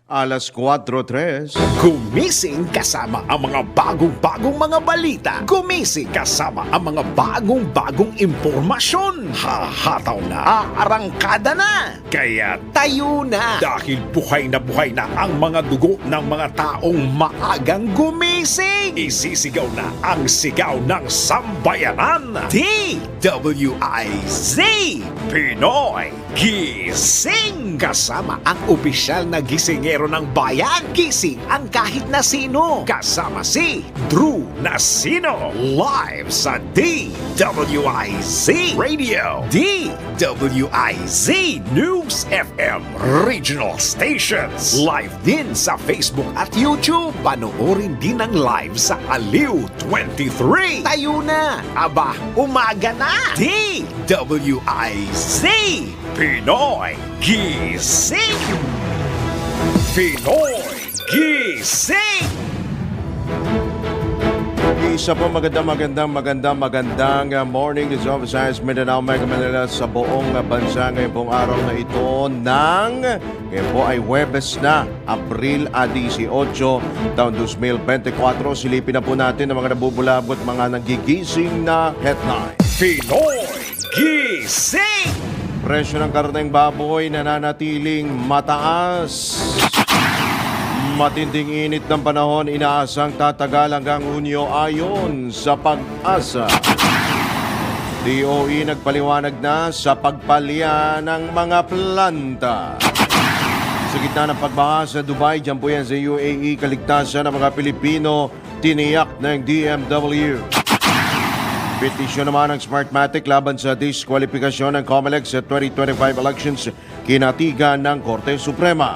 Alas 4:03. Gumising kasama ang mga bagong-bagong mga balita. Gumising kasama ang mga bagong-bagong impormasyon. Hahataw na, aarangkada na. Kaya tayo na. Dahil buhay na ang mga dugo ng mga taong maagang gumising. Isisigaw na ang sigaw ng sambayanan. DWIZ Pinoy Gising. Kasama ang opisyal na gisingero ng bayan. Gising ang kahit na sino. Kasama si Drew Nasino. Live sa DWIZ Radio. DWIZ News FM Regional Stations. Live din sa Facebook at YouTube. Panoorin din ang live sa Aliw 23. Tayo na. Aba, umaga na. DWIZ Pinoy Gising. Pinoy Gising. Isa po magandang morning. This is Office Mindanao, Mega Manila sa buong bansa ngayong pong araw na ito ngayon po ay Huwebes na, Abril 18, taon 2024. Silipin na po natin ang mga nabubulabot, mga nagigising na headline. Pinoy Gising. Presyo ng karneng baboy nananatiling mataas. Matinding init ng panahon inaasang tatagal hanggang Hunyo ayon sa Pag-asa. DOE nagpaliwanag na sa pagpalya ng mga planta. Sa gitna ng pagbaha sa Dubai, dyan po yan sa UAE, kaligtasan ng mga Pilipino, tiniyak ng DMW. Petisyon naman ng Smartmatic laban sa diskwalifikasyon ng COMELEC sa 2025 elections, kinatigan ng Korte Suprema.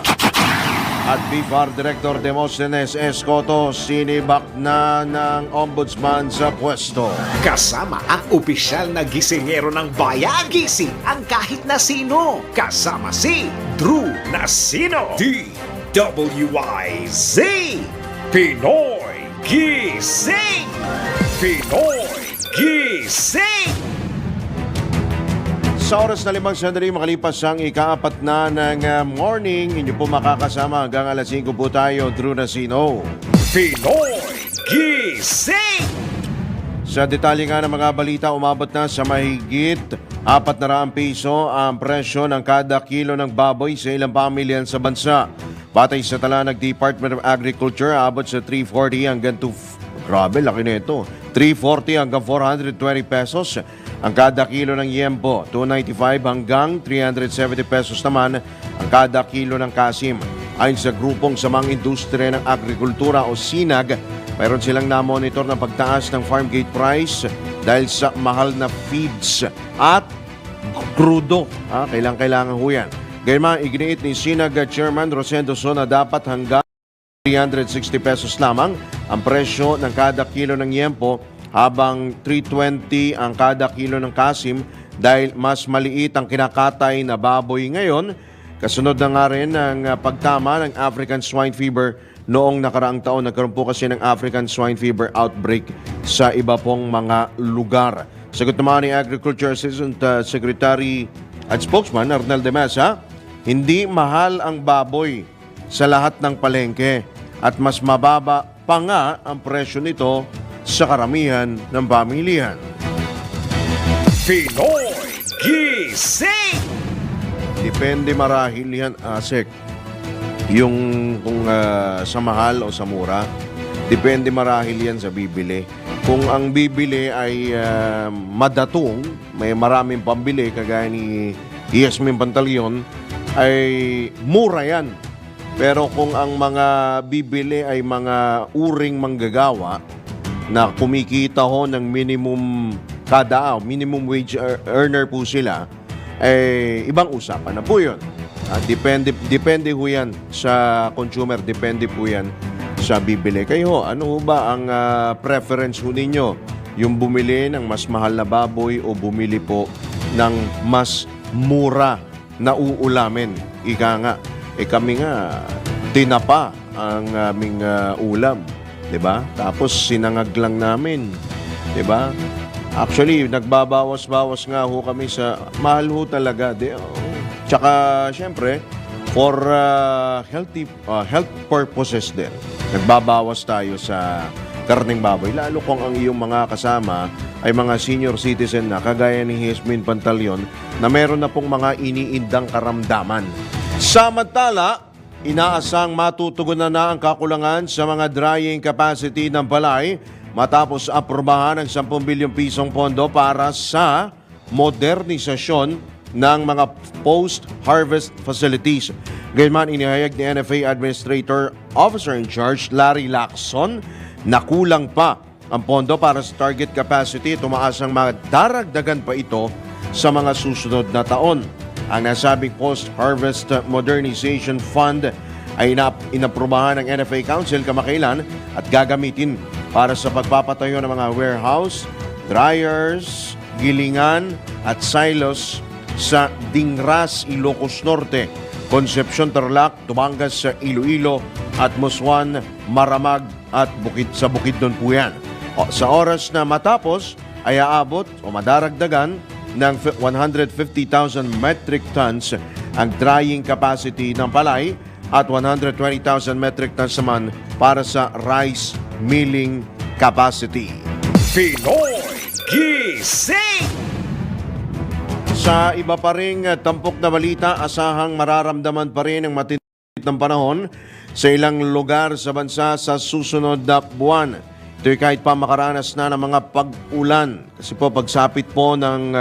At BIFAR Director Demosthenes Escoto sinibak na ng ombudsman sa pwesto. Kasama ang opisyal na gisingero ng bayan. Gising ang kahit na sino. Kasama si Drew Nasino. DWIZ Pinoy Gising. Pinoy Gising. Sa oras na 5 sandali makalipas ang ika-4 na ng morning, inyo po makakasama hanggang alas 5 po tayo, Drew Nasino. Pinoy Gising. Sa detalye nga ng mga balita, umabot na sa mahigit 400 piso ang presyo ng kada kilo ng baboy sa ilang pamilyan sa bansa. Batay sa tala ng Department of Agriculture, abot sa 340 hanggang grabe, laki na ito. 340 hanggang 420 pesos ang kada kilo ng yempo. 295 hanggang 370 pesos naman ang kada kilo ng kasim. Ayon sa grupong Samang Industriya ng Agrikultura o SINAG, mayroon silang na-monitor ng pagtaas ng farm gate price dahil sa mahal na feeds at krudo. Kailangan ho yan. Gayunman, iginiit ni SINAG Chairman Rosendo So na dapat hanggang 360 pesos lamang ang presyo ng kada kilo ng yempo, habang 320 ang kada kilo ng kasim dahil mas maliit ang kinakatay na baboy ngayon. Kasunod na nga rin ang pagtama ng African Swine Fever noong nakaraang taon. Nagkaroon po kasi ng African Swine Fever outbreak sa iba pong mga lugar. Sagot naman ni Agriculture Assistant Secretary at Spokesman Arnel de Mesa, hindi mahal ang baboy sa lahat ng palengke at mas mababa pa nga ang presyo nito sa karamihan ng pamilihan. Pinoy Gising. Depende marahil yan, Asek. Yung kung sa mahal o sa mura, depende marahil yan sa bibili. Kung ang bibili ay madatong, may maraming pambili, kagaya ni Yasmin Pantalyon, ay mura yan. Pero kung ang mga bibili ay mga uring manggagawa na kumikita ho ng minimum kada minimum wage earner po sila, ibang usapan na po yun. Depende ho yan sa consumer, depende po yan sa bibili. Kayo, ano ba ang preference ho ninyo? Yung bumili ng mas mahal na baboy o bumili po ng mas mura na uulamin? Ika nga, kami nga, tinapa ang aming ulam. 'Di ba? Tapos sinangag lang namin. 'Di ba? Actually, nagbabawas-bawas nga ho kami sa mahal ho talaga. Tsaka syempre, for health purposes din. Nagbabawas tayo sa karneng baboy, lalo kung ang iyong mga kasama ay mga senior citizen na kagaya ni Jasmine Pantaleon na meron na pong mga iniindang karamdaman. Samantala, inaasang matutugunan na ang kakulangan sa mga drying capacity ng palay matapos aprobahan ng 10 bilyong pisong pondo para sa modernisasyon ng mga post-harvest facilities. Gayunman, inihayag ni NFA Administrator Officer in Charge Larry Lacson na kulang pa ang pondo para sa target capacity. Tumaas ang madaragdagan pa ito sa mga susunod na taon. Ang nasabing Post-Harvest Modernization Fund ay inaprubahan ng NFA Council kamakailan at gagamitin para sa pagpapatayo ng mga warehouse, dryers, gilingan at silos sa Dingras, Ilocos Norte, Concepcion, Tarlac, Tumangas sa Iloilo at Muswan, Maramag at sa Bukidnon po yan. Sa oras na matapos ay aabot o madaragdagan ng 150,000 metric tons ang drying capacity ng palay at 120,000 metric tons naman para sa rice milling capacity. Pinoy Gising! Sa iba pa ring tampok na balita, asahang mararamdaman pa rin ang matinding ng panahon sa ilang lugar sa bansa sa susunod na buwan. Ito'y kahit pa makaranas na ng mga pag-ulan. Kasi po pagsapit po ng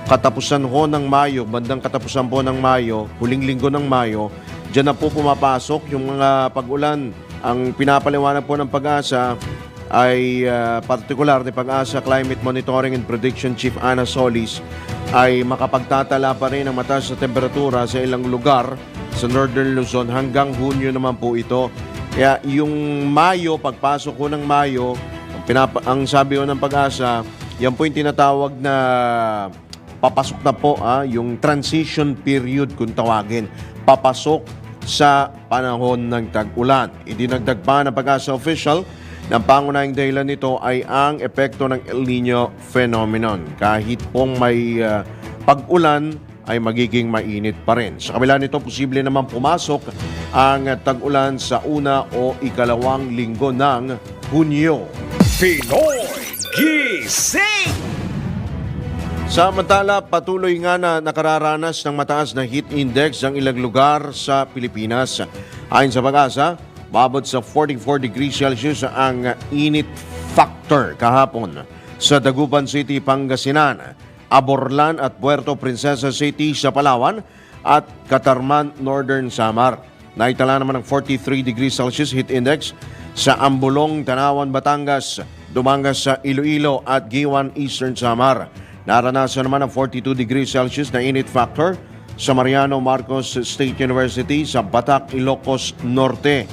katapusan ho ng Mayo, bandang katapusan po ng Mayo, huling linggo ng Mayo, dyan na po pumapasok yung mga pag-ulan. Ang pinapaliwanag po ng Pag-asa ay partikular ni Pag-asa Climate Monitoring and Prediction Chief Ana Solis ay makapagtatala pa rin ng mataas na temperatura sa ilang lugar sa Northern Luzon hanggang Hunyo naman po ito. Kaya yung Mayo, pagpasok ko ng Mayo, ang sabi ko ng Pag-asa, yan po yung tinatawag na papasok na po yung transition period kung tawagin. Papasok sa panahon ng tag-ulan. Idinagdag pa ng Pag-asa official ng pangunahing dahilan nito ay ang epekto ng El Nino phenomenon. Kahit pong may pag-ulan, ay magiging mainit pa rin. Sa kabila nito, posible naman pumasok ang tag-ulan sa una o ikalawang linggo ng Hunyo. Pinoy Gising! Samantala, patuloy nga na nakararanas ng mataas na heat index ang ilang lugar sa Pilipinas. Ayon sa Pag-asa, babot sa 44 degrees Celsius ang init factor kahapon sa Dagupan City, Pangasinan, Aborlan at Puerto Princesa City sa Palawan at Catarman, Northern Samar. Naitala naman ng 43 degrees Celsius heat index sa Ambulong, Tanawan, Batangas, Dumangas sa Iloilo at Giwan, Eastern Samar. Naranasan naman ang 42 degrees Celsius na init factor sa Mariano Marcos State University sa Batac, Ilocos Norte,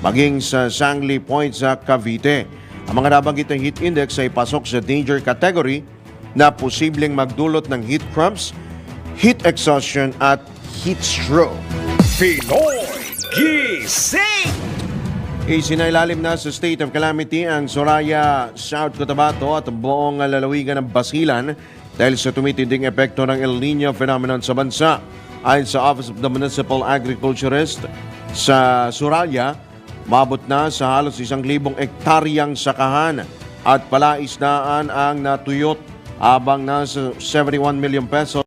maging sa Sangli Point sa Cavite. Ang mga nabanggit na heat index ay pasok sa danger category na posibleng magdulot ng heat cramps, heat exhaustion at heat stroke. Pinoy Gising! Isinailalim na sa state of calamity ang Soraya, South Cotabato at buong lalawigan ng Basilan dahil sa tumitinding epekto ng El Nino phenomenon sa bansa. Ayon sa Office of the Municipal Agriculturist sa Soraya, mabot na sa halos 1,000 ektaryang sakahan at palaisdaan ang natuyot abang nasa 71 million pesos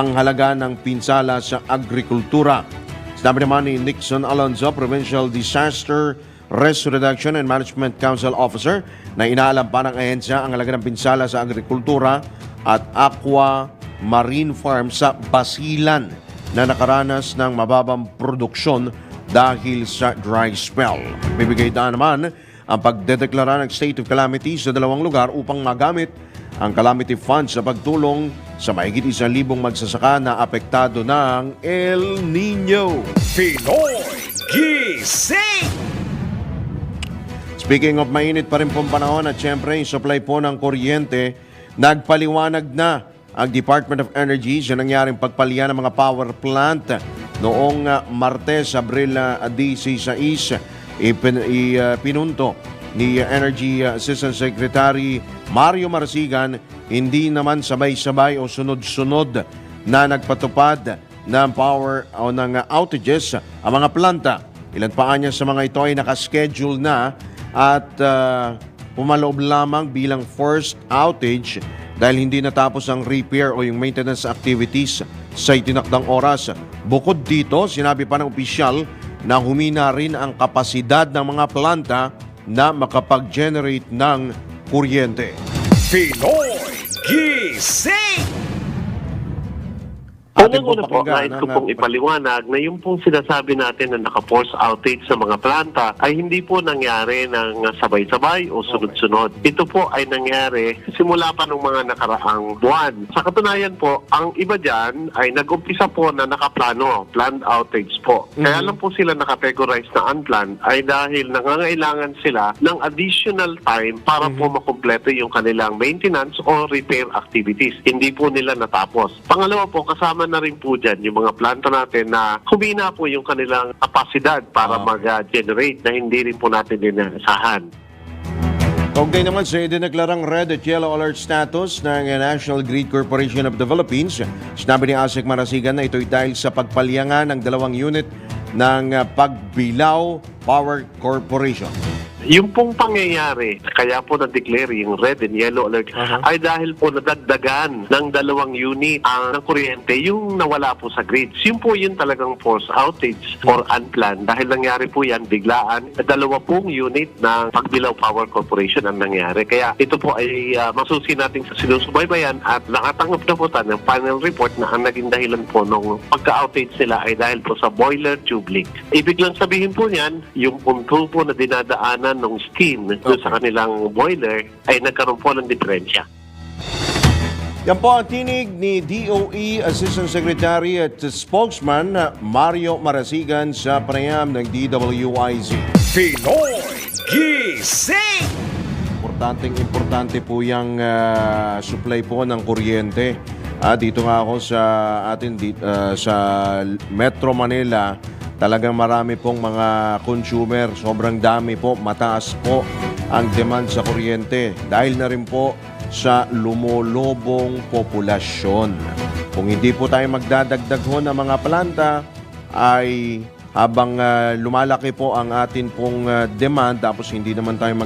ang halaga ng pinsala sa agrikultura. Sinabi naman ni Nixon Alonzo, Provincial Disaster Risk Reduction and Management Council Officer, na inaalam pa ng ahensya ang halaga ng pinsala sa agrikultura at aqua marine farm sa Basilan na nakaranas ng mababang produksyon dahil sa dry spell. Bibigay daan naman ang pagdedeklara ng state of calamity sa 2 lugar upang magamit ang calamity funds sa pagtulong sa mahigit 1,000 magsasaka na apektado ng El Nino. Pinoy Gising! Speaking of mainit pa rin pong panahon at syempre yung supply po ng kuryente, nagpaliwanag na ang Department of Energy sa nangyaring pagpalian ng mga power plant noong Martes, Abril 16, pinunto ni Energy Assistant Secretary Mario Marasigan, hindi naman sabay-sabay o sunod-sunod na nagpatupad ng power o ng outages ang mga planta. Ilan pa niya sa mga ito ay nakaschedule na at pumaloob lamang bilang first outage dahil hindi natapos ang repair o yung maintenance activities sa itinakdang oras. Bukod dito, sinabi pa ng opisyal na humina rin ang kapasidad ng mga planta na makapag-generate ng kuryente. Pinoy Gising! Unang-una po, nais ko pong ipaliwanag na yung pong sinasabi natin na naka-force outage sa mga planta ay hindi po nangyari ng sabay-sabay o sunod-sunod. Ito po ay nangyari simula pa ng mga nakaraang buwan. Sa katunayan po, ang iba dyan ay nag-umpisa po na nakaplano, planned outage po. Kaya lang po sila nakategorize na unplanned ay dahil nangangailangan sila ng additional time para po makumpleto yung kanilang maintenance o repair activities. Hindi po nila natapos. Pangalawa po, kasama na rin po dyan yung mga planta natin na humina po yung kanilang kapasidad para mag-generate na hindi rin po natin dinaasahan. Kaugnay naman sa idineklarang red at yellow alert status ng National Grid Corporation of the Philippines, sinabi ni Asek Marasigan na ito'y dahil sa pagpalyangan ng 2 unit ng Pagbilao Power Corporation. Yung pong pangyayari, kaya po na-declare yung red and yellow alert, ay dahil po nadagdagan ng 2 unit ng kuryente yung nawala po sa grids. Yun po yun talagang force outage or unplanned. Dahil nangyari po yan biglaan, 2 pong unit ng Pagbilao Power Corporation ang nangyari. Kaya ito po ay masusi natin sa sinusubaybayan at nakatanggap na po tayo ng final report na ang naging dahilan po nung pagka-outage nila ay dahil po sa boiler tube leak. Ibig lang sabihin po niyan, yung punto po na dinadaanan ng steam doon sa kanilang boiler ay nagkaroon po ng diferensya. Yan po ang tinig ni DOE Assistant Secretary at Spokesman Mario Marasigan sa panayam ng DWIZ. Pinoy Gising! Importante po yung supply po ng kuryente. Dito nga ako sa atin sa Metro Manila. Talagang marami pong mga consumer, sobrang dami po, mataas po ang demand sa kuryente dahil na rin po sa lumulubong populasyon. Kung hindi po tayo magdadagdag ho ng mga planta, ay habang lumalaki po ang atin pong demand, tapos hindi naman tayo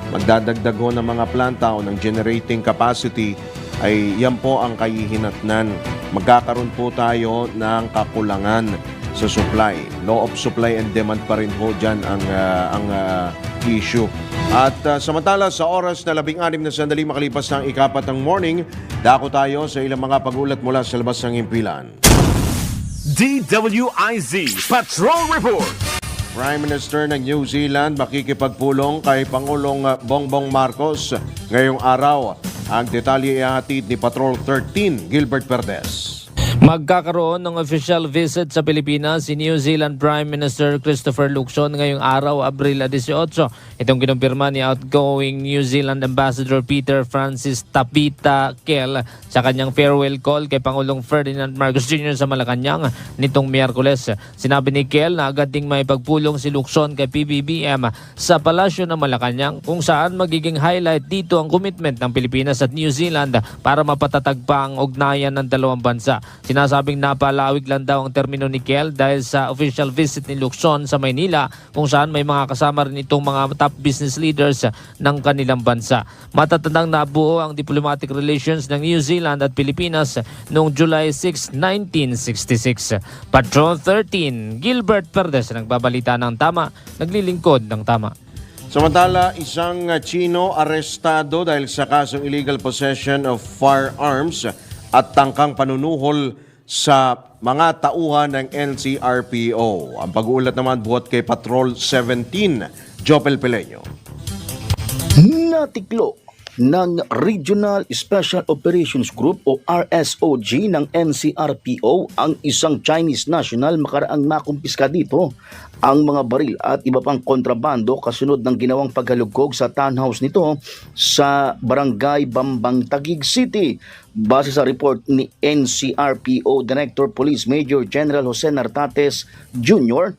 magdadagdag ho ng mga planta o ng generating capacity, ay yan po ang kahihinatnan. Magkakaroon po tayo ng kakulangan sa supply. Law of supply and demand pa rin po dyan ang issue. At samantala sa oras na 16 na sandali makalipas ng 4 ng morning, dako tayo sa ilang mga pag-ulat mula sa labas ng himpilan. DWIZ Patrol Report! Prime Minister ng New Zealand makikipagpulong kay Pangulong Bongbong Marcos ngayong araw. Ang detalye ihahatid ni Patrol 13, Gilbert Perdes. Magkakaroon ng official visit sa Pilipinas si New Zealand Prime Minister Christopher Luxon ngayong araw, Abril 18. Itong kinumpirma ni outgoing New Zealand Ambassador Peter Francis Tapita Kell sa kanyang farewell call kay Pangulong Ferdinand Marcos Jr. sa Malacanang nitong Miyerkules. Sinabi ni Kell na agad ding may pagpulong si Luxon kay PBBM sa Palasyo ng Malacanang kung saan magiging highlight dito ang commitment ng Pilipinas at New Zealand para mapatatag pa ang ugnayan ng dalawang bansa. Sinasabing napalawig lang daw ang termino ni Kell dahil sa official visit ni Luxon sa Maynila kung saan may mga kasama rin itong mga top business leaders ng kanilang bansa. Matatandang nabuo ang diplomatic relations ng New Zealand at Pilipinas noong July 6, 1966. Patrol 13, Gilbert Perdes, nagbabalita ng tama, naglilingkod ng tama. Samantala, isang Chino arestado dahil sa kasong illegal possession of firearms at tangkang panunuhol sa mga tauhan ng NCRPO. Ang pag-uulat naman buhat kay Patrol 17, Jopel Peleño. Natiklo ng Regional Special Operations Group o RSOG ng NCRPO ang isang Chinese national makaraang makumpiska dito ang mga baril at iba pang kontrabando kasunod ng ginawang paghalugkog sa townhouse nito sa Barangay Bambang, Taguig City. Base sa report ni NCRPO Director Police Major General Jose Nartates Jr.,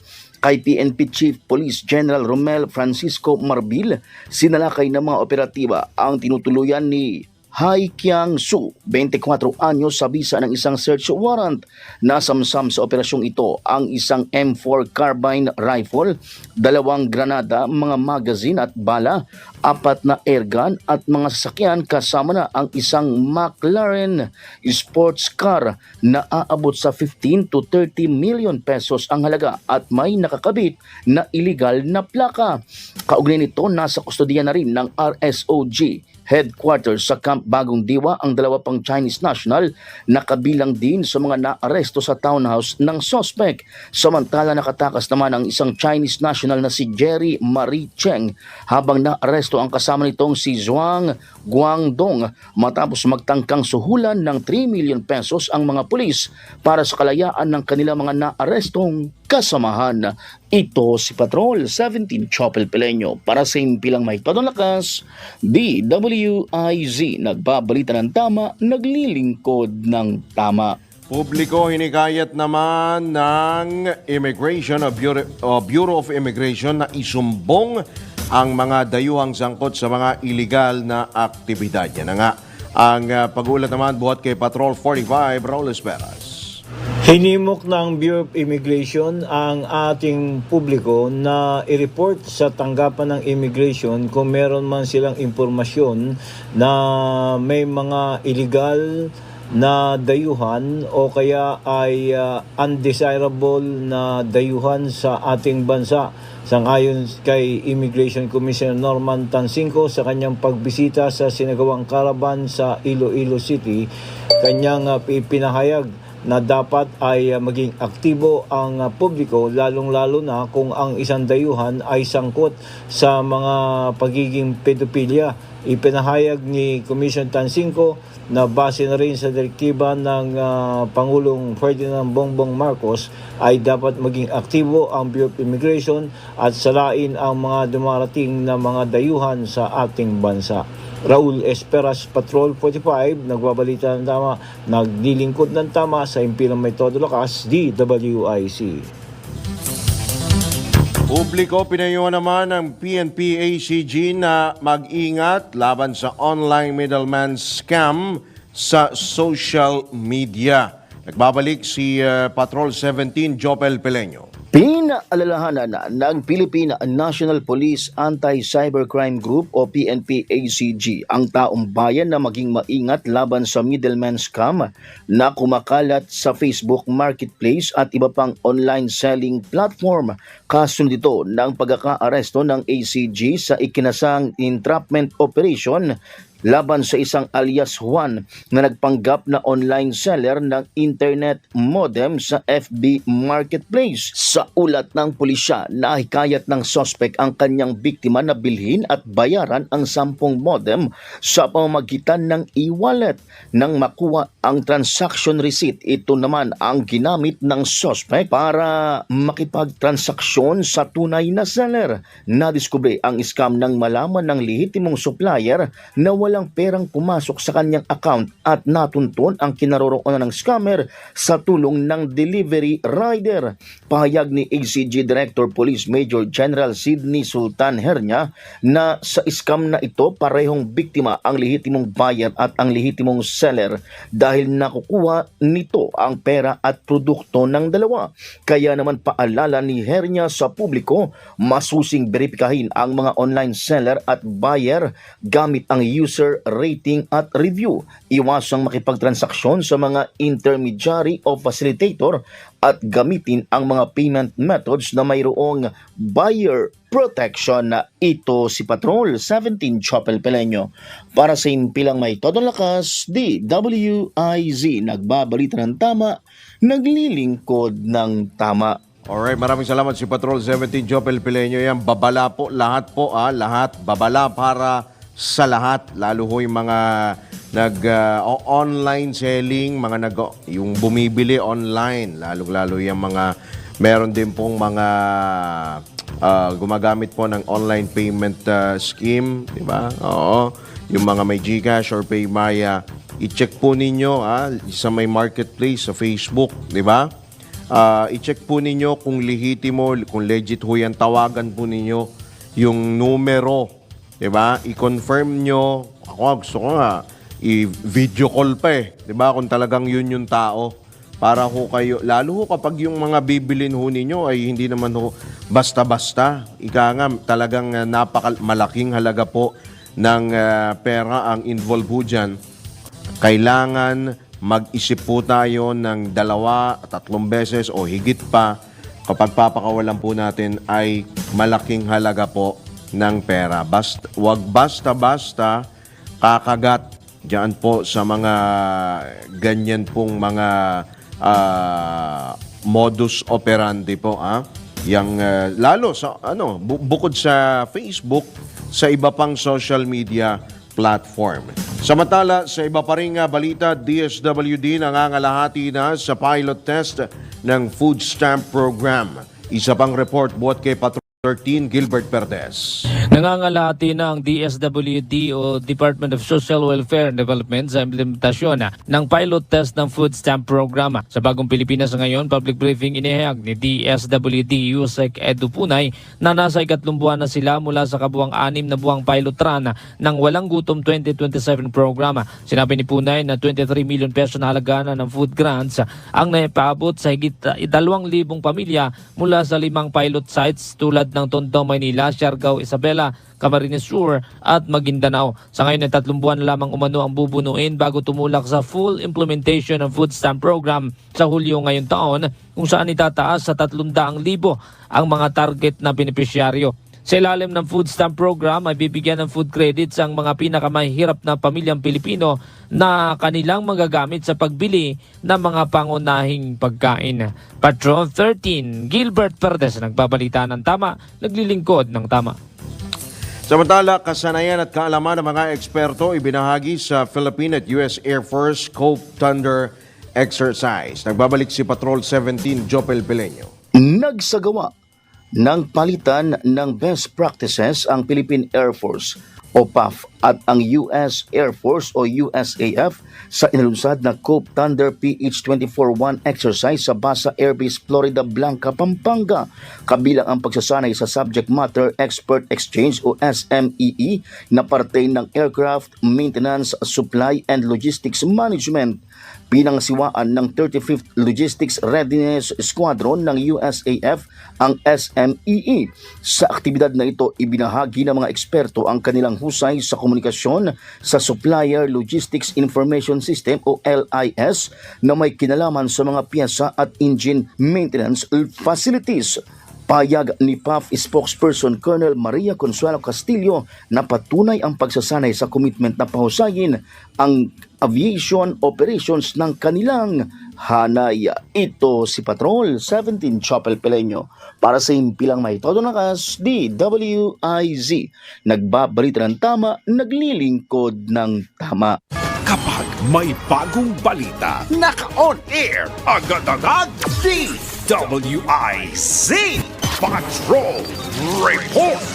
kay PNP Chief Police General Romel Francisco Marbil, sinalakay ng mga operatiba ang tinutuluyan ni Hai Kiang Su, 24 anyos sa bisa ng isang search warrant. Nasamsam sa operasyong ito ang isang M4 carbine rifle, 2 granada, mga magazine at bala, 4 na airgun at mga sasakyan kasama na ang isang McLaren sports car na aabot sa 15 to 30 million pesos ang halaga at may nakakabit na illegal na plaka. Kaugnay nito, nasa kustodiya na rin ng RSOG headquarters sa Camp Bagong Diwa ang 2 pang Chinese national na kabilang din sa mga naaresto sa townhouse ng suspect. Samantala nakatakas naman ang isang Chinese national na si Jerry Marie Cheng habang naaresto ang kasama nitong si Zhuang Guangdong matapos magtangkang suhulan ng 3 million pesos ang mga pulis para sa kalayaan ng kanilang mga naarestong kasamahan. Ito si Patrol 17 Chopel Pileño para sa impilang may todong lakas, DWIZ, nagbabalita ng tama, naglilingkod ng tama. Publiko hinikayat naman ng Immigration o Bureau of Immigration na isumbong ang mga dayuhang sangkot sa mga iligal na aktibidad. Yan na nga ang pag-uulat naman buhat kay Patrol 45, Raul Esperas. Hinimok ng Bureau of Immigration ang ating publiko na i-report sa tanggapan ng immigration kung meron man silang impormasyon na may mga illegal na dayuhan o kaya ay undesirable na dayuhan sa ating bansa. Sangayon kay Immigration Commissioner Norman Tansinco sa kanyang pagbisita sa sinagawang caravan sa Iloilo City, kanyang pinahayag na dapat ay maging aktibo ang publiko, lalong-lalo na kung ang isang dayuhan ay sangkot sa mga pagiging pedophilia. Ipinahayag ni Commissioner Tansinco na base na rin sa direktiba ng Pangulong Ferdinand Bongbong Marcos ay dapat maging aktibo ang Bureau of Immigration at salain ang mga dumarating na mga dayuhan sa ating bansa. Raul Esperas, Patrol 45, nagbabalita ng tama, naglilingkod ng tama sa impilang may todo lakas, DWIC. Publiko pinayuhan naman ng PNP-ACG na mag-ingat laban sa online middleman scam sa social media. Nagbabalik si Patrol 17, Jopel Pileño. Pinaalalahanan ng Philippine National Police Anti-Cybercrime Group o PNP-ACG ang taong bayan na maging maingat laban sa middleman scam na kumakalat sa Facebook Marketplace at iba pang online selling platform. Kasunod ito ng pagkakaaresto ng ACG sa ikinasang entrapment operation laban sa isang alias Juan na nagpanggap na online seller ng internet modem sa FB Marketplace. Sa ulat ng pulisya, nahikayat ng suspect ang kanyang biktima na bilhin at bayaran ang 10 modem sa pamamagitan ng e-wallet. Nang makuha ang transaction receipt, ito naman ang ginamit ng suspect para makipagtransaksyon sa tunay na seller. Nadiskubre ang scam nang malaman ng lehitimong supplier na walang perang pumasok sa kanyang account at natuntun ang kinaroroonan ng scammer sa tulong ng delivery rider. Pahayag ni ACG Director Police Major General Sidney Sultan Hernia na sa scam na ito parehong biktima ang lehitimong buyer at ang lehitimong seller dahil nakukuha nito ang pera at produkto ng dalawa. Kaya naman paalala ni Hernia sa publiko, masusing beripikahin ang mga online seller at buyer gamit ang user rating at review. Iwasang makipagtransaksyon sa mga intermediary o facilitator at gamitin ang mga payment methods na mayroong buyer protection. Ito si Patrol 17 Chopel Pileño para sa impilang may todong lakas, DWIZ, nagbabalita ng tama, naglilingkod ng tama. Alright, maraming salamat si Patrol 17, Jopel Pileño. Yan, babala po, lahat po, lahat, babala para sa lahat, lalo ho yung mga online selling, mga yung bumibili online, lalo yung mga meron din pong mga gumagamit po ng online payment scheme, di ba? Oo, yung mga may GCash or PayMaya, i-check po ninyo sa may marketplace sa Facebook, di ba? I-check po ninyo kung lehitimo, kung legit ho yan, tawagan po ninyo yung numero. Diba? I-confirm nyo. Ako gusto ko nga i-video call pa eh. 'Di ba? Kung talagang yun yung tao. Para ho kayo, lalo ho kapag yung mga bibilin ho ninyo ay hindi naman ho basta-basta. Ika nga, talagang malaking halaga po ng pera ang involved ho dyan. Kailangan mag-isip po tayo ng 2, 3 beses o higit pa kapag papakawalan po natin ay malaking halaga po ng pera. Wag basta-basta kakagat diyan po sa mga ganyan pong mga modus operandi po. Yang lalo sa bukod sa Facebook, sa iba pang social media platform. Samantala, sa iba pa ring balita, DSWD nangangalahati na sa pilot test ng food stamp program. Isa pang report buhat kay Patrol 13, Gilbert Perdes. Nangangalahati na ang DSWD o Department of Social Welfare and Development sa implementasyon ng pilot test ng food stamp program. Sa Bagong Pilipinas ngayon, public briefing inihayag ni DSWD Yusek Edu Punay na nasa 3 buwan na sila mula sa kabuang 6 na buwang pilot run ng Walang Gutom 2027 program. Sinabi ni Punay na 23 million peso na halaga ng food grants ang naipaabot sa higit 2,000 pamilya mula sa 5 pilot sites tulad ng Tondo, Maynila, Siargao, Isabela, Camarines Sur at Maguindanao. Sa ngayon ay 3 buwan lamang umano ang bubunuin bago tumulak sa full implementation ng food stamp program sa Hulyo ngayong taon, kung saan itataas sa 300,000 ang mga target na benepisyaryo. Sa ilalim ng food stamp program ay bibigyan ng food credits ang mga pinakamahihirap na pamilyang Pilipino na kanilang magagamit sa pagbili ng mga pangunahing pagkain. Patrol 13, Gilbert Perdes, nagbabalita ng tama, naglilingkod ng tama. Samantala, kasanayan at kaalaman ng mga eksperto ibinahagi sa Philippine at US Air Force Cope Thunder exercise. Nagbabalik si Patrol 17, Jopel Pileño. Nagsagawa ng palitan ng best practices ang Philippine Air Force o PAF at ang US Air Force o USAF sa inalunsad na Cope Thunder PH-24-1 exercise sa Basa Air Base, Florida Blanca, Pampanga. Kabilang ang pagsasanay sa Subject Matter Expert Exchange o SMEE na parte ng Aircraft Maintenance, Supply and Logistics Management. Pinangasiwaan ng 35th Logistics Readiness Squadron ng USAF ang SMEE. Sa aktibidad na ito, ibinahagi ng mga eksperto ang kanilang husay sa komunikasyon sa Supplier Logistics Information System o LIS na may kinalaman sa mga piyesa at engine maintenance facilities. Payag ni PAF spokesperson Colonel Maria Consuelo Castillo na patunay ang pagsasanay sa commitment na pahusayin ang aviation operations ng kanilang hanay. Ito si Patrol 17 Chapel Peleño para sa Himpilang May Todo Nakas, DWIZ. Nagbabalita ng tama, naglilingkod ng tama. Kapag may bagong balita, naka-on air, agad-agad, DWIZ Patrol Report.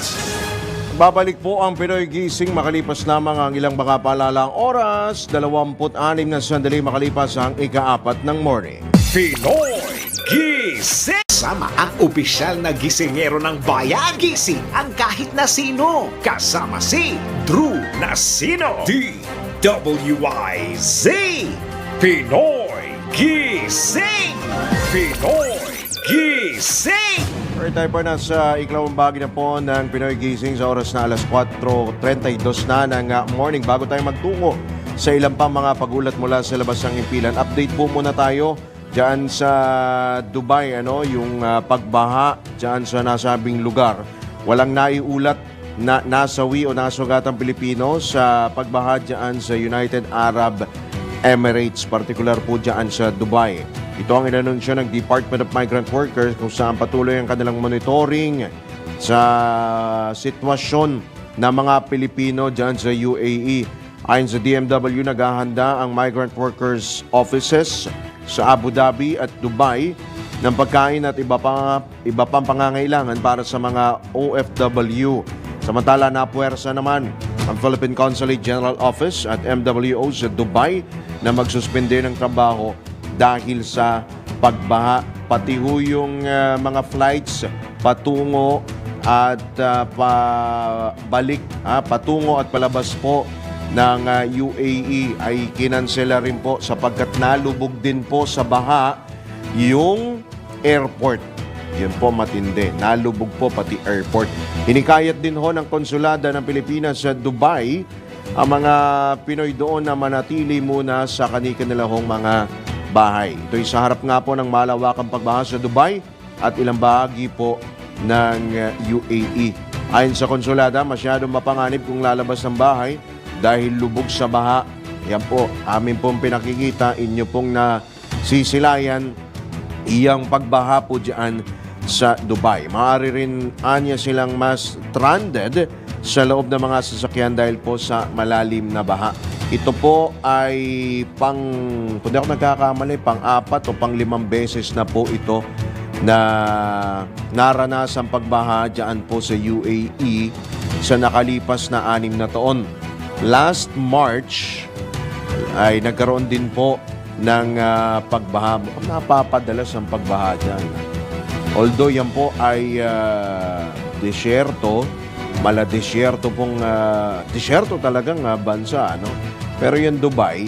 Babalik po ang Pinoy Gising makalipas lamang ang ilang mga paalalang oras, 26 na sandali makalipas ang ika-4 ng morning. Pinoy Gising! Kasama ang opisyal na gisingero ng bayan. Gising ang kahit na sino. Kasama si Drew Nasino. DWIZ Pinoy Gising! Pinoy Gising! Alright, tayo po na sa ikalawang bahagi na po ng Pinoy Gising sa oras na alas 4:32 na ng morning. Bago tayo magtungo sa ilang pa mga pagulat mula sa labas ng himpilan, update po muna tayo dyan sa Dubai, yung pagbaha dyan sa nasabing lugar. Walang naiulat na nasawi o nasugatang Pilipino sa pagbaha dyan sa United Arab Emirates, partikular po dyan sa Dubai. Ito ang inanunsyo ng Department of Migrant Workers kung saan patuloy ang kanilang monitoring sa sitwasyon ng mga Pilipino dyan sa UAE. Ayon sa DMW, naghahanda ang migrant workers offices sa Abu Dhabi at Dubai ng pagkain at iba pang pangangailangan para sa mga OFW. Samantala, napuwersa naman ang Philippine Consulate General Office at MWO sa Dubai na magsuspende ng trabaho dahil sa pagbaha. Pati ho yung mga flights patungo at patungo at palabas po ng UAE ay kinansela rin po sapagkat nalubog din po sa baha yung airport. Yun po matindi. Nalubog po pati airport. Hinikayat din ho ng konsulada ng Pilipinas sa Dubai ang mga Pinoy doon na manatili muna sa kanilang mga bahay. Ito'y sa harap nga po ng malawakang pagbaha sa Dubai at ilang bahagi po ng UAE. Ayon sa konsulada, masyadong mapanganib kung lalabas ng bahay dahil lubog sa baha. Yan po, amin pong pinakikita, inyo pong nasisilayan iyang pagbaha po dyan sa Dubai. Maaari rin anya silang mas stranded sa loob ng mga sasakyan dahil po sa malalim na baha. Ito po ay kung di ako nagkakamali, pang-4 o pang-5 beses na po ito na naranasang pagbaha dyan po sa UAE sa nakalipas na 6 na taon. Last March ay nagkaroon din po ng pagbaha. Napapadalas ang pagbaha dyan. Although yan po ay desierto pong desierto talagang bansa, ano? Pero yung Dubai,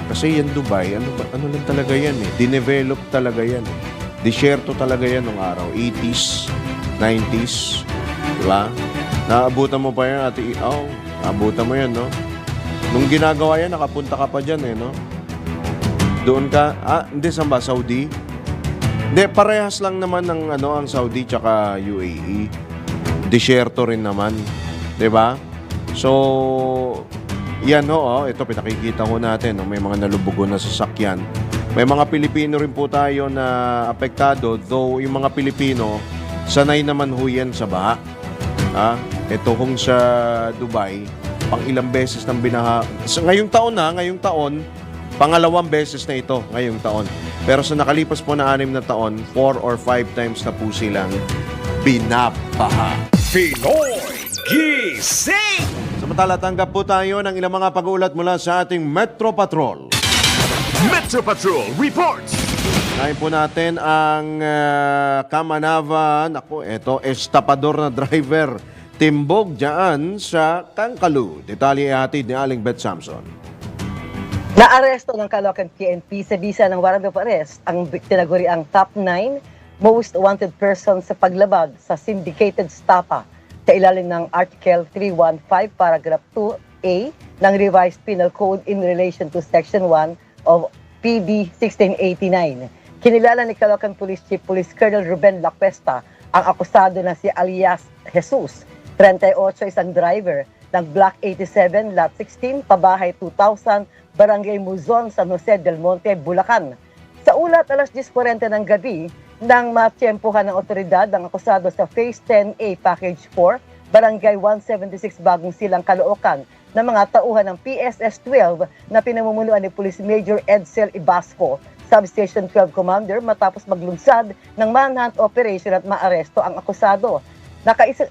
kasi yung Dubai, ano lang talaga yan eh. Dinevelop talaga yan eh. Desierto talaga yan nung araw. 80s, 90s, diba? Naabutan mo pa yan, Ate Iaw. Naabutan mo yan, no? Nung ginagawa yan, nakapunta ka pa dyan eh, no? Doon ka, hindi, saan ba? Saudi? Hindi, parehas lang naman ng ang Saudi tsaka UAE. Desierto rin naman, 'di ba? So, yan ho, ito pinakikita ko natin, may mga nalubugon na sasakyan. May mga Pilipino rin po tayo na apektado, though yung mga Pilipino sanay naman ho yan sa baha. Ito kung sa Dubai, pang ilang beses nang binaha. Ngayong taon, pangalawang beses na ito ngayong taon. Pero sa nakalipas po na 6 na taon, 4 or 5 times na po silang binabaha. Pinoy Gising! Samantala, tanggap po tayo ng ilang mga pag-uulat mula sa ating Metro Patrol. Metro Patrol reports! Ngayon po natin ang Kamanava, estapador na driver, timbog dyan sa Kangkalu. Detalye ihatid ni Aling Beth Samson. Naaresto ng Caloocan PNP sa bisa ng warrant of arrest ang tinaguriang top 9 most wanted person sa paglabag sa syndicated stapa sa ilalim ng Article 315 Paragraph 2A ng Revised Penal Code in relation to Section 1 of PB 1689. Kinilala ni Caloocan Police Chief Police Colonel Ruben Lacuesta ang akusado na si alias Jesus, 38, isang driver ng Block 87, Lot 16, Pabahay 2000, Barangay Muzon, San Jose del Monte, Bulacan. Sa ulat, alas 10:40 ng gabi, nang matiyempohan ng otoridad ang akusado sa Phase 10A Package 4, Barangay 176, Bagong Silang, Caloocan, ng mga tauhan ng PSS 12 na pinamumunuan ni Police Major Edsel Ibasco, Substation 12 Commander, matapos maglunsad ng manhunt operation at maaresto ang akusado.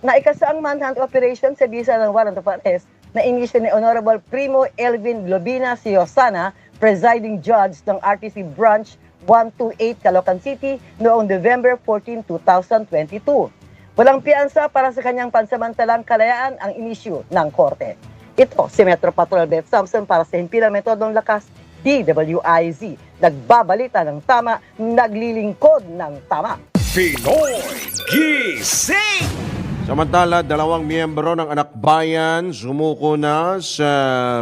Naikasa ang manhunt operation sa bisa ng warrant of arrest na inisyo ni Honorable Primo Elvin Globina Siosana, presiding judge ng RTC Branch 128 Caloocan City noong November 14, 2022. Walang piyansa para sa kanyang pansamantalang kalayaan ang inisyu ng korte. Ito si Metro Patrol Beth Samson para sa Himpilang Metodong Lakas, DWIZ. Nagbabalita ng tama, naglilingkod ng tama. Pinoy Gising! Samantala, 2 miyembro ng Anak Bayan sumuko na sa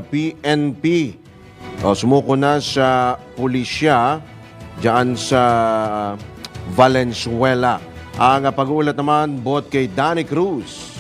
PNP. Sumuko na sa pulisya diyan sa Valenzuela. Ang pag-uulat naman bot kay Danny Cruz.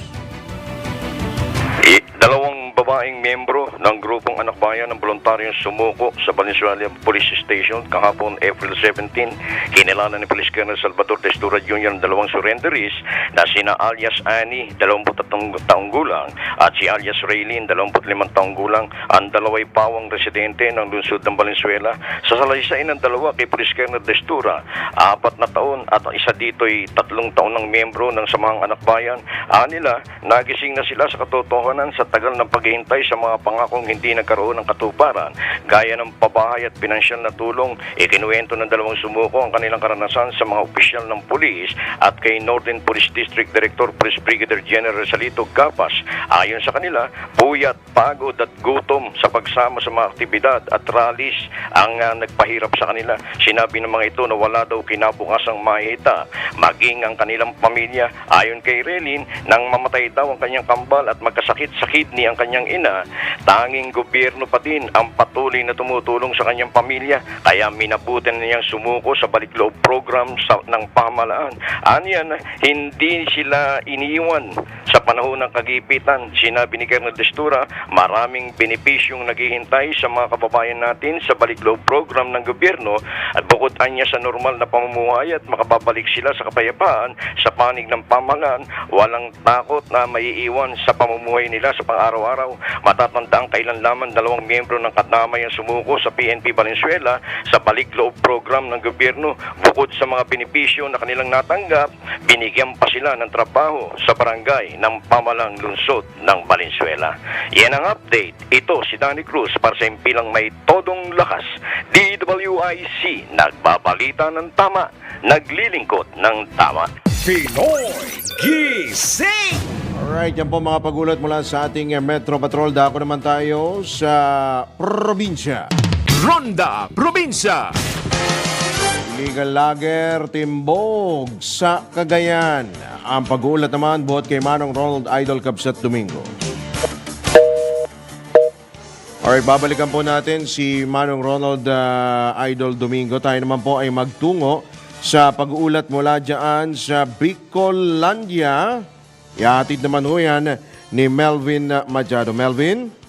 2 babaeng miyembro ng grupong Anak Bayan ng voluntaryong sumuko sa Valenzuela Police Station kahapon April 17. Kinilala ni Police Colonel Salvador Destura Jr. ang 2 surrenderies na sina alias Annie, 23 taong gulang, at si alias Raylene, 25 taong gulang, ang 2 pawang residente ng lungsod ng Valenzuela. Sa salaysay ng 2 kay Police Colonel Destura, 4 na taon at isa dito'y 3 taon ng miyembro ng Samahang Anak Bayan. Nila, nagising na sila sa katotohanan sa tagal ng paghihintay sa mga pangako kung hindi nagkaroon ng katuparan gaya ng pabahay at pinansyal na tulong. Ikinuwento ng dalawang sumuko ang kanilang karanasan sa mga opisyal ng pulis at kay Northern Police District Director Police Brigadier General Salito Gapas. Ayon sa kanila, puyat, pagod at gutom sa pagsama sa mga aktibidad at rallies ang nagpahirap sa kanila. Sinabi ng mga ito na wala daw kinabukasang mahita maging ang kanilang pamilya. Ayon kay Relin, nang mamatay daw ang kanyang kambal at magkasakit sa kidney ang kanyang ina, tanging gobyerno pa din ang patuloy na tumutulong sa kanyang pamilya, kaya minabuti na niyang sumuko sa balikloob program ng pamahalaan. Aniyan, hindi sila iniiwan sa panahon ng kagipitan. Sinabi ni Colonel Destura, maraming benepisyong naghihintay sa mga kababayan natin sa balikloob program ng gobyerno at bukod anya sa normal na pamumuhay at makababalik sila sa kapayapaan sa panig ng pamahalaan, walang takot na maiiwan sa pamumuhay nila sa pang-araw-araw. Matatanda ang kailan lamang dalawang miyembro ng kadamay ang sumuko sa PNP Valenzuela sa balik-loob program ng gobyerno. Bukod sa mga benepisyo na kanilang natanggap, binigyan pa sila ng trabaho sa barangay ng pamalang lungsod ng Valenzuela. Yan ang update. Ito si Danny Cruz para sa impilang may todong lakas. DWIC, nagbabalita ng tama, naglilingkod ng tama. Pinoy Gising! Alright, yan po mga pagulat mula sa ating Metro Patrol. Dako naman tayo sa probinsya. Ronda Probinsya. Illegal lager timbog sa Cagayan. Ang pag-uulat naman buhat kay Manong Ronald Idol Cabsat Domingo. Alright, babalikan po natin si Manong Ronald Idol Domingo. Tayo naman po ay magtungo sa pag-uulat mula dyan sa Bicolandia. Ihatid naman ho yan ni Melvin Machado. Melvin?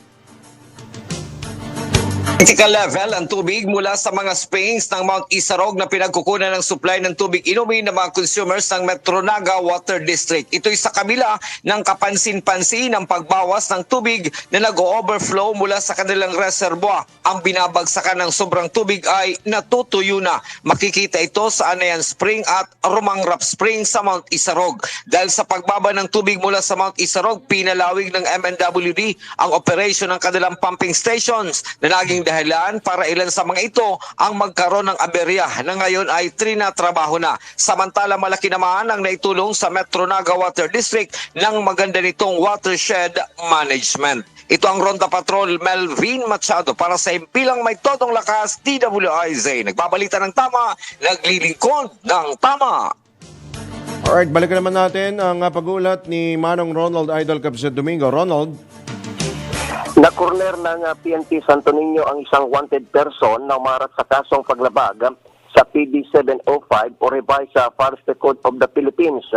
Critical level ang tubig mula sa mga springs ng Mount Isarog na pinagkukunan ng supply ng tubig inumin ng mga consumers ng Metro Naga Water District. Ito'y sa kabila ng kapansin-pansin ng pagbawas ng tubig na nag-overflow mula sa kanilang reservoir. Ang binabagsakan ng sobrang tubig ay natutuyo na. Makikita ito sa Anayan Spring at Rumangrap Spring sa Mount Isarog. Dahil sa pagbaba ng tubig mula sa Mount Isarog, pinalawig ng MNWD ang operation ng kanilang pumping stations na naging dahilan para ilan sa mga ito ang magkaroon ng aberya na ngayon ay trinatrabaho na. Samantala malaki naman ang naitulong sa Metro Naga Water District ng maganda nitong watershed management. Ito ang Ronda Patrol, Melvin Machado para sa impilang may todong lakas, DWIZ. Nagbabalita ng tama, naglilingkod ng tama. Alright, balikan naman natin ang pag-uulat ni Manong Ronald Idol Cabsat Domingo. Ronald? Na-corner ng PNP Santo Niño ang isang wanted person na umarat sa kasong paglabag sa PD 705 o revised sa Forest Code of the Philippines.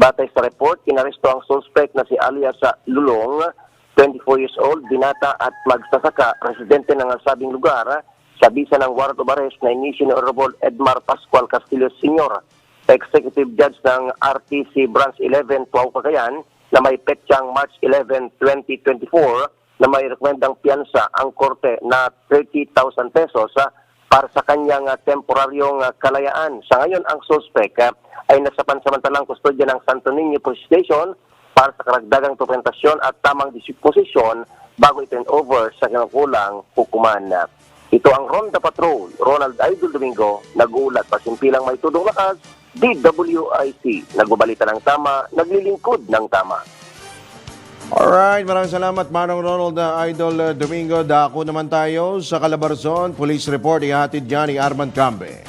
Batay sa report, inaresto ang suspect na si alias Lulong, 24 years old, binata at magsasaka, residente ng sabing lugar, sa bisa ng warrant of arrest na inisyu ni Honorable Edmar Pascual Castillo Sr., Executive Judge ng RTC Branch 11, Tuaw, Cagayan, na may petsang March 11, 2024, na may rekomendang piyansa ang korte na 30,000 pesos para sa kanyang temporaryong kalayaan. Sa ngayon, ang suspect ay nasa pansamantalang kustodya ng Santo Niño Police Station para sa karagdagang dokumentasyon at tamang disposisyon bago i-turn over sa kinukulang hukuman. Ito ang Ronda Patrol, Ronald Idol Domingo, nag-uulat pa simpilang may tudong lakas, DWIC, nagbabalita ng tama, naglilingkod ng tama. Alright, maraming salamat Manong Ronald Idol Domingo. Dako naman tayo sa Calabarzon. Police report ihatid dyan ni Armand Cambe.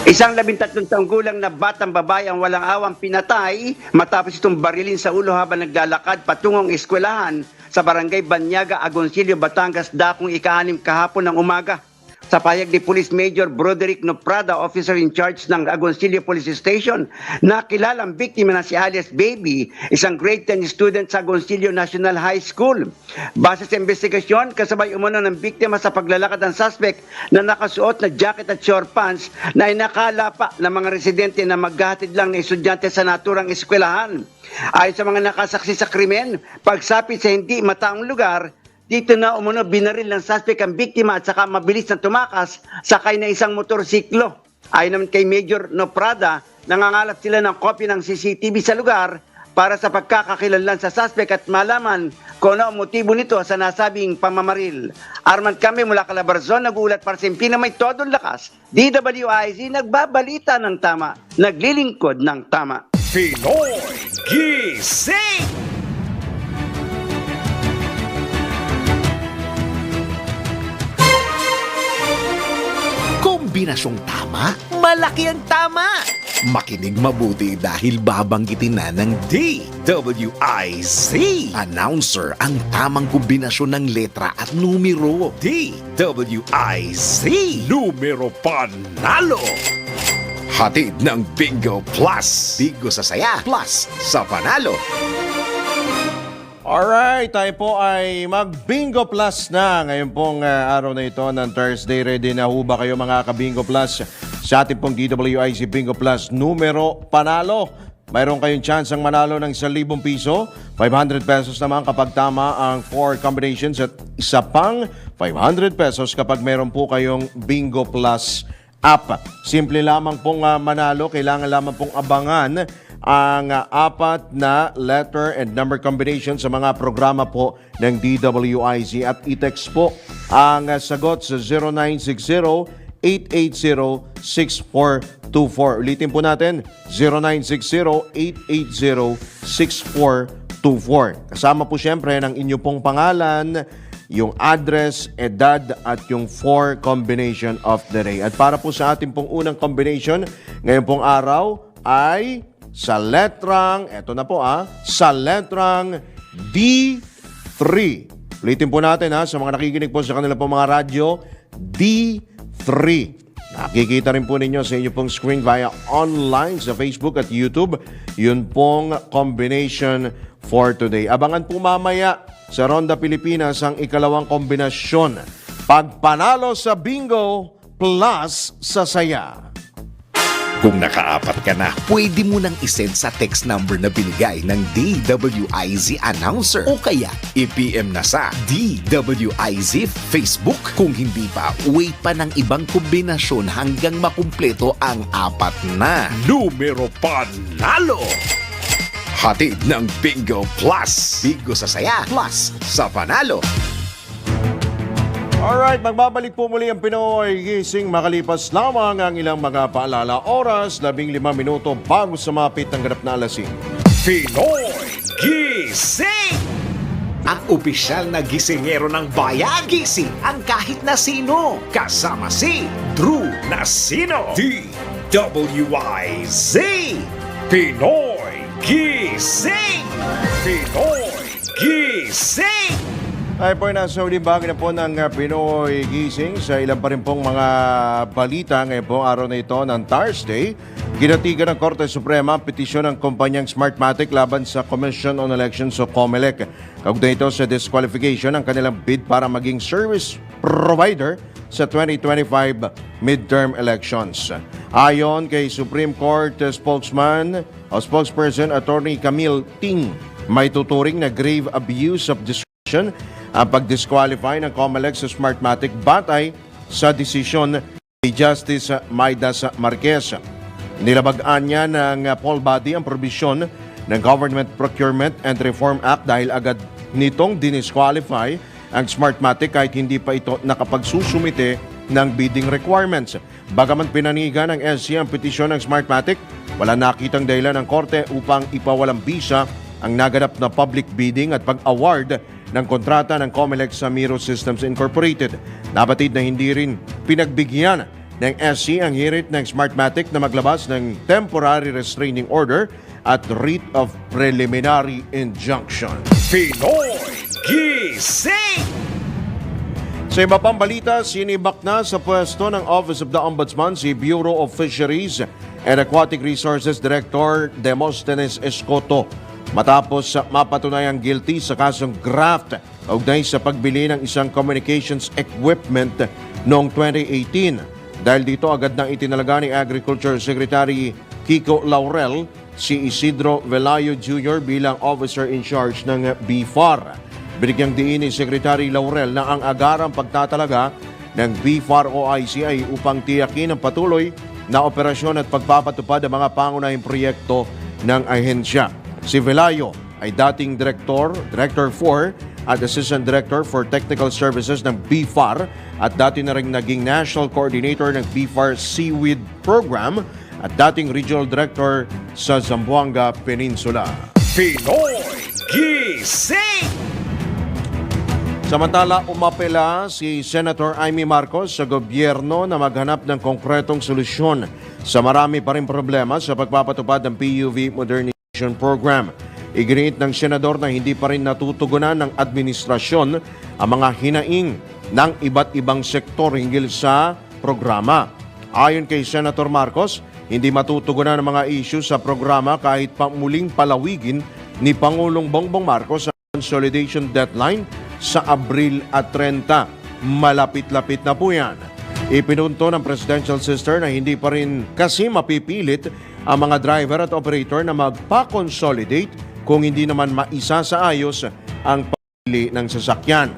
Isang 13 taong gulang na batang babae ang walang awang pinatay matapos itong barilin sa ulo habang naglalakad patungong eskwelahan sa barangay Banyaga, Agoncillo, Batangas, dakong ika-6 kahapon ng umaga. Sa payag ni Police Major Broderick Noprada, officer in charge ng Agoncillo Police Station, nakilalang biktima na si alias Baby, isang grade 10 student sa Agoncillo National High School. Base sa investigasyon, kasabay umano ng biktima sa paglalakad ng suspect na nakasuot na jacket at short pants na inakala pa ng mga residente na maghahatid lang ng estudyante sa naturang eskwelahan. Ayon sa mga nakasaksi sa krimen, pagsapit sa hindi mataong lugar, dito na umano binaril ng suspect ang biktima at saka mabilis na tumakas sakay na isang motorsiklo. Ayon naman kay Major Noprada, nangangalap sila ng kopya ng CCTV sa lugar para sa pagkakakilanlan sa suspect at malaman kung ano ang motibo nito sa nasabing pamamaril. Arman kami mula Calabarzon, nag-uulat para sa na may todong lakas. DWIZ nagbabalita ng tama, naglilingkod ng tama. Pinoy Gising! Kombinasyong tama, malaki ang tama. Makinig mabuti dahil babanggitin na ng DWIZ. Announcer ang tamang kombinasyon ng letra at numero. DWIZ. Numero panalo. Hatid ng Bingo Plus. Bingo sa saya, plus sa panalo. Alright, tayo po ay mag-Bingo Plus na ngayon pong araw na ito ng Thursday. Ready na ho ba kayo mga ka-Bingo Plus sa ating pong DWIZ Bingo Plus numero panalo? Mayroon kayong chance ang manalo ng 1,000 piso, 500 pesos naman kapag tama ang 4 combinations at isa pang 500 pesos kapag meron po kayong Bingo Plus app. Simple lamang pong manalo, kailangan lamang pong abangan ang 4 na letter and number combination sa mga programa po ng DWIZ at i-text po ang sagot sa 0960-880-6424. Ulitin po natin, 0960-880-6424. Kasama po siyempre ng inyo pong pangalan, yung address, edad at yung 4 combination of the day. At para po sa ating pong unang combination, ngayon pong araw ay sa letrang, eto na po sa letrang D3. Ulitin po natin sa mga nakikinig po sa kanila po mga radyo, D3. Nakikita rin po ninyo sa inyo pong screen via online sa Facebook at YouTube. Yun pong combination for today. Abangan po mamaya sa Ronda Pilipinas ang ikalawang kombinasyon. Pagpanalo sa bingo plus sa saya. Kung nakaapat ka na, pwede mo nang isend sa text number na binigay ng DWIZ announcer o kaya i-PM na sa DWIZ Facebook. Kung hindi pa, wait pa ng ibang kombinasyon hanggang makumpleto ang 4 na numero panalo. Hatid ng Bingo Plus. Bingo sa saya, plus sa panalo. Alright, magbabalik po muli ang Pinoy Gising makalipas lamang ang ilang mga paalala. Oras, 15 minuto bago sumapit ang ganap na alasing. Pinoy Gising! Ang opisyal na gisingero ng bayan. Gising ang kahit na sino. Kasama si Drew Nasino. DWIZ. Pinoy Gising! Pinoy Gising! Tayo po ay nasa uling bagay na po ng Pinoy Gising sa ilang pa rin pong mga balita ngayon po araw na ito ng Thursday. Ginatigan ng Korte Suprema ang petisyon ng kumpanyang Smartmatic laban sa Commission on Elections o COMELEC. Kaugnay ito sa disqualification ng kanilang bid para maging service provider sa 2025 midterm elections. Ayon kay Supreme Court spokesperson Attorney Camille Ting, may tuturing na grave abuse of discretion ang pag-disqualify ng COMELEC sa Smartmatic batay sa desisyon ni Justice Maidas Marquez. Nilabagaan niya ng poll body ang probisyon ng Government Procurement and Reform Act dahil agad nitong dinisqualify ang Smartmatic kahit hindi pa ito nakapagsusumite ng bidding requirements. Bagaman pinanigan ng SC ang petisyon ng Smartmatic, wala nakitang dahilan ng korte upang ipawalang bisa ang naganap na public bidding at pag-award ng kontrata ng COMELEC sa Miro Systems Incorporated. Nabatid na hindi rin pinagbigyan ng SC ang hirit ng Smartmatic na maglabas ng temporary restraining order at writ of preliminary injunction. Pinoy Gising! Sa iba pang balita, sinibak na sa pwesto ng Office of the Ombudsman si Bureau of Fisheries and Aquatic Resources Director Demosthenes Escoto matapos mapatunayang guilty sa kasong graft kaugnay sa pagbili ng isang communications equipment noong 2018. Dahil dito agad nang itinalaga ni Agriculture Secretary Kiko Laurel si Isidro Velayo Jr. bilang officer in charge ng BFAR. Binigyang diin ni Secretary Laurel na ang agarang pagtatalaga ng BFAR OIC ay upang tiyakin ang patuloy na operasyon at pagpapatupad ng mga pangunahing proyekto ng ahensya. Si Velayo ay dating Director 4 at Assistant Director for Technical Services ng BFAR at dati na rin naging National Coordinator ng BFAR Seaweed Program at dating Regional Director sa Zamboanga Peninsula. Pinoy Gising! Samantala, umapela si Senator Amy Marcos sa gobyerno na maghanap ng konkretong solusyon sa marami pa rin problema sa pagpapatupad ng PUV Modernization Program. Iginiit ng senador na hindi pa rin natutugunan ng administrasyon ang mga hinaing ng iba't ibang sektor hinggil sa programa. Ayon kay Senator Marcos, hindi matutugunan ang mga issue sa programa kahit pa muling palawigin ni Pangulong Bongbong Marcos ang consolidation deadline sa Abril at 30. Malapit-lapit na po yan. Ipinunto ng presidential sister na hindi pa rin kasi mapipilit ang mga driver at operator na magpa-consolidate kung hindi naman maisa sa ayos ang pagpili ng sasakyan.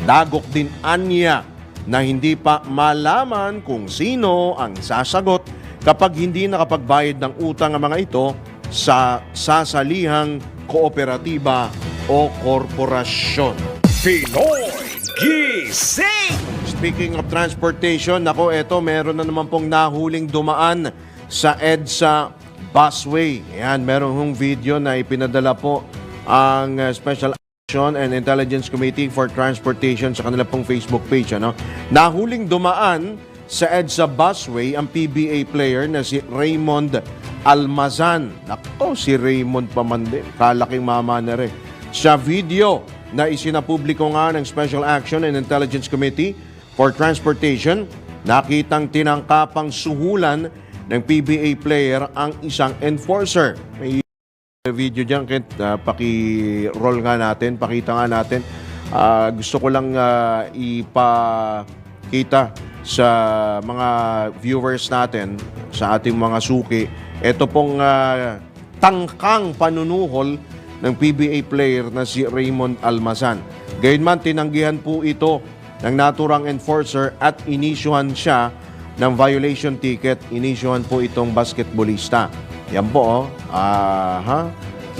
Dagok din anya na hindi pa malaman kung sino ang sasagot kapag hindi nakapagbayad ng utang ang mga ito sa sasalihang kooperatiba o korporasyon. Pinoy Gising! Speaking of transportation, nako eto meron na naman pong nahuling dumaan sa EDSA busway. Ayan, meron hong video na ipinadala po ang Special Action and Intelligence Committee for Transportation sa kanila pong Facebook page. Nahuling dumaan sa EDSA busway ang PBA player na si Raymond Almazan. Nako, si Raymond pa man din. Kalaking mama na rin. Sa video na isinapubliko nga ng Special Action and Intelligence Committee for Transportation, nakitang tinangkapang suhulan ng PBA player ang isang enforcer. May video dyan, Kent. Paki-roll nga natin, pakita nga natin. Gusto ko lang ipakita sa mga viewers natin, sa ating mga suki, ito pong tangkang panunuhol ng PBA player na si Raymond Almazan. Gayunman, tinanggihan po ito ng naturang enforcer at inisyuhan siya ng violation ticket. Inisyuhan po itong basketballista. Yan po,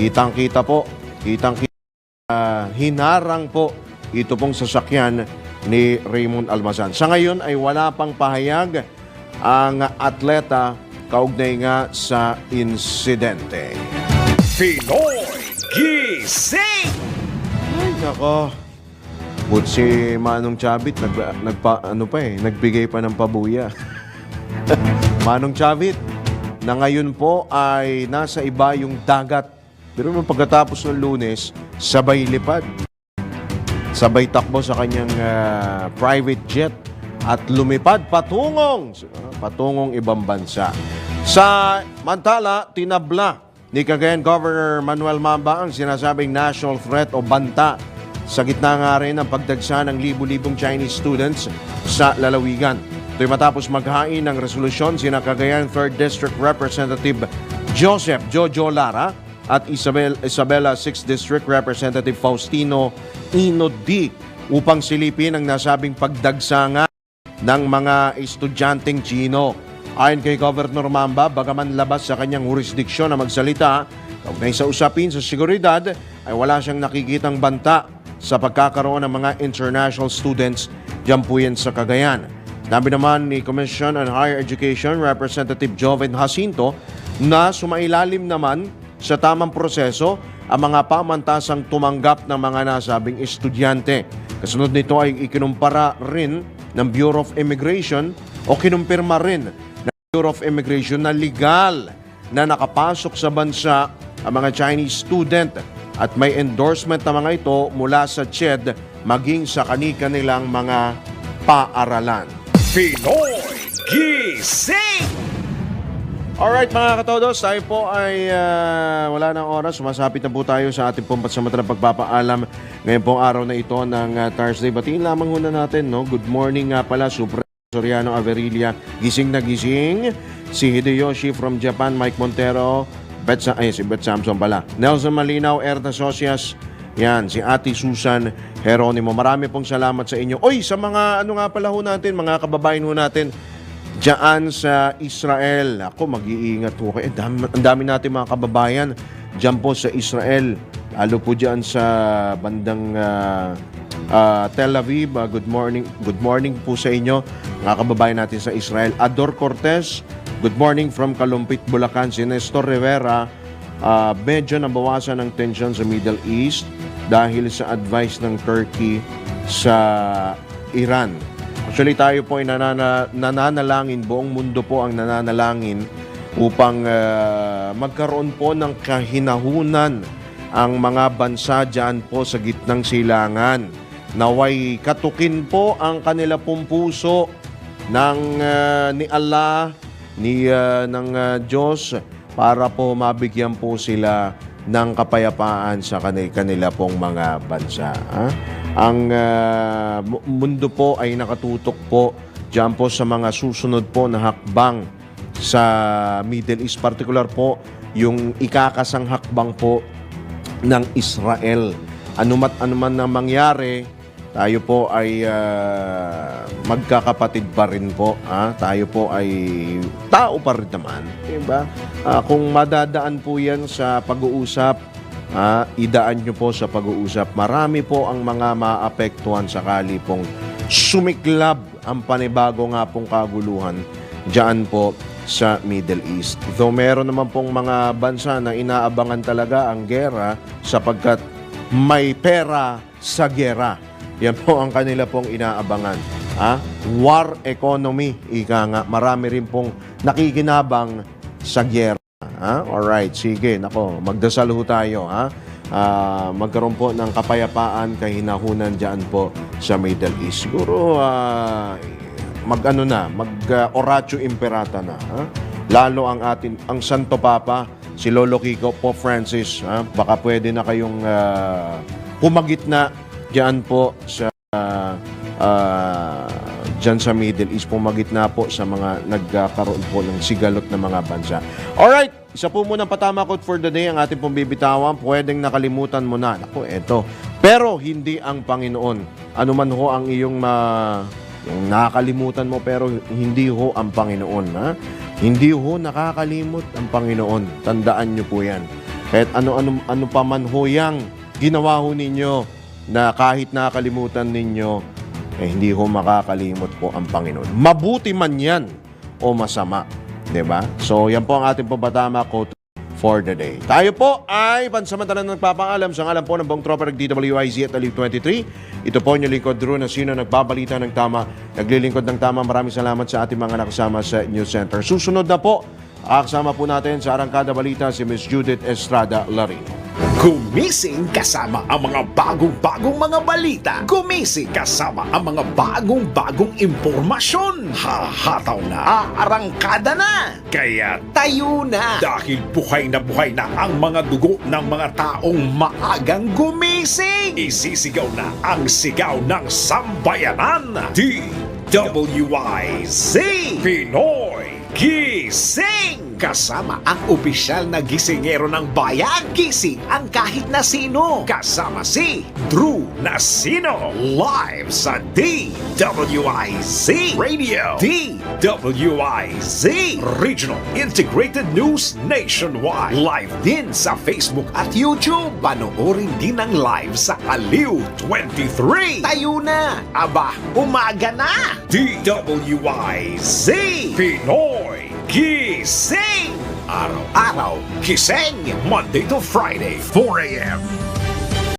kitang-kita po. Kitang-kita, hinarang po ito pong sasakyan ni Raymond Almazan. Sa ngayon ay wala pang pahayag ang atleta kaugnay nga sa insidente. Pinoy Gising! Ay, nako. But si Manong Chavit, nagbigay pa ng pabuya. Manong Chavit, na ngayon po ay nasa iba yung dagat. Pero nung pagkatapos ng Lunes, sabay lipad. Sabay takbo sa kanyang private jet at lumipad patungong ibang bansa. Sa Mantala, tinabla ni Cagayan Governor Manuel Mamba ang sinasabing national threat o banta sa gitna nga rin ng pagdagsa ng libu-libong Chinese students sa lalawigan. Ito'y matapos maghain ng resolusyon sina Cagayan 3rd District Representative Joseph Jojo Lara at Isabela 6th District Representative Faustino Inodi upang silipin ang nasabing pagdagsa nga ng mga estudyanteng Chino. Ayon kay Governor Mamba, bagaman labas sa kanyang jurisdiksyon na magsalita, kaugnay sa usapin sa seguridad ay wala siyang nakikitang banta sa pagkakaroon ng mga international students dyan po yan sa Cagayan. Nabi naman ni Commission on Higher Education Representative Joven Jacinto na sumailalim naman sa tamang proseso ang mga pamantasang tumanggap ng mga nasabing estudyante. Kasunod nito ay ikinumpara rin ng Bureau of Immigration o kinumpirma rin ng Bureau of Immigration na legal na nakapasok sa bansa ang mga Chinese student at may endorsement na mga ito mula sa CHED maging sa kanilang mga paaralan. Pinoy Gising! Alright mga katodos, tayo po ay wala ng oras. Sumasapit na po tayo sa ating pong pasamantalang pagpapaalam ngayon pong araw na ito ng Thursday. Batiin lamang muna natin, no? Good morning nga pala, Supremo Soriano Averilia. Gising na gising. Si Hideyoshi from Japan, Mike Montero, si Beth Samson pala. Nelson Malinaw, Erna Socias, yan, si Ate Susan Geronimo. Marami pong salamat sa inyo. Oy, sa mga ano nga pala ho natin, mga kababayan ho natin, Diyan sa Israel. Ako, mag-iingat po kayo. Ang dami natin mga kababayan diyan po sa Israel. Lalo po diyan sa bandang Tel Aviv. Good morning po sa inyo, mga kababayan natin sa Israel. Ador Cortez, good morning from Kalumpit, Bulacan. Si Nestor Rivera, medyo nabawasan ang tension sa Middle East dahil sa advice ng Turkey sa Iran. Actually, tayo po ay nananalangin, buong mundo po ang nananalangin upang magkaroon po ng kahinahunan ang mga bansa dyan po sa gitnang silangan. Naway katukin po ang kanila pong puso ni Allah, ng Diyos, para po mabigyan po sila ng kapayapaan sa kanila pong mga bansa. Ang mundo po ay nakatutok po dyan po sa mga susunod po na hakbang sa Middle East, particular po yung ikakasang hakbang po ng Israel. Anuman na mangyari, tayo po ay magkakapatid pa rin po. Tayo po ay tao pa rin naman. Diba? Kung madadaan po yan sa pag-uusap, idaan nyo po sa pag-uusap. Marami po ang mga maapektuhan sakali pong sumiklab ang panibago nga pong kaguluhan dyan po sa Middle East. Though meron naman pong mga bansa na inaabangan talaga ang gera sapagkat may pera sa gera. Yan po ang kanila pong inaabangan. War economy, ika nga. Marami rin pong nakikinabang sa gera. Alright, sige. Nako, magdasal ho tayo. Magkaroon po ng kapayapaan, kahinahunan dyan po sa Middle East. Siguro, mag-oratio imperata na. Lalo ang Santo Papa, si Lolo Kiko, Pope Francis. Baka pwede na kayong pumagitna dyan po sa dyan sa Middle East, pumagitna po sa mga nagkakaroon po ng sigalot na mga bansa. Alright, isa po muna patama quote for the day ang ating pong bibitawan. Pwedeng nakalimutan mo na. Ako, eto. Pero hindi ang Panginoon. Ano man ho ang iyong yung nakakalimutan mo, pero hindi ho ang Panginoon. Hindi ho nakakalimot ang Panginoon. Tandaan nyo po yan. Kahit ano pa man ho yang ginawa ho ninyo, na kahit nakalimutan ninyo, hindi ho makakalimot po ang Panginoon. Mabuti man yan o masama. Diba? So, yan po ang ating pabatama quote for the day. Tayo po ay pansamantalang nagpapaalam sa ngalan po ng buong tropa ng DWIZ at Aliw 23. Ito po yung lingkod Drew na sino nagbabalita ng tama, naglilingkod ng tama. Maraming salamat sa ating mga nakasama sa News Center. Susunod na po, kasama po natin sa Arangkada Balita si Ms. Judith Estrada Larino. Gumising kasama ang mga bagong-bagong mga balita. Gumising kasama ang mga bagong-bagong impormasyon. Hahataw na, aarangkada na. Kaya tayo na. Dahil buhay na ang mga dugo ng mga taong maagang gumising. Isisigaw na ang sigaw ng sambayanan. DWIZ Pinoy Gising! Kasama ang opisyal na gisingero ng bayan. Gising ang kahit na sino. Kasama si Drew Nasino. Live sa DWIZ Radio. DWIZ Regional Integrated News Nationwide. Live din sa Facebook at YouTube. Panoorin din ang live sa Aliw 23. Tayo na! Aba, umaga na! DWIZ Pinoy Gising! Araw-araw, gising! Monday to Friday, 4 a.m.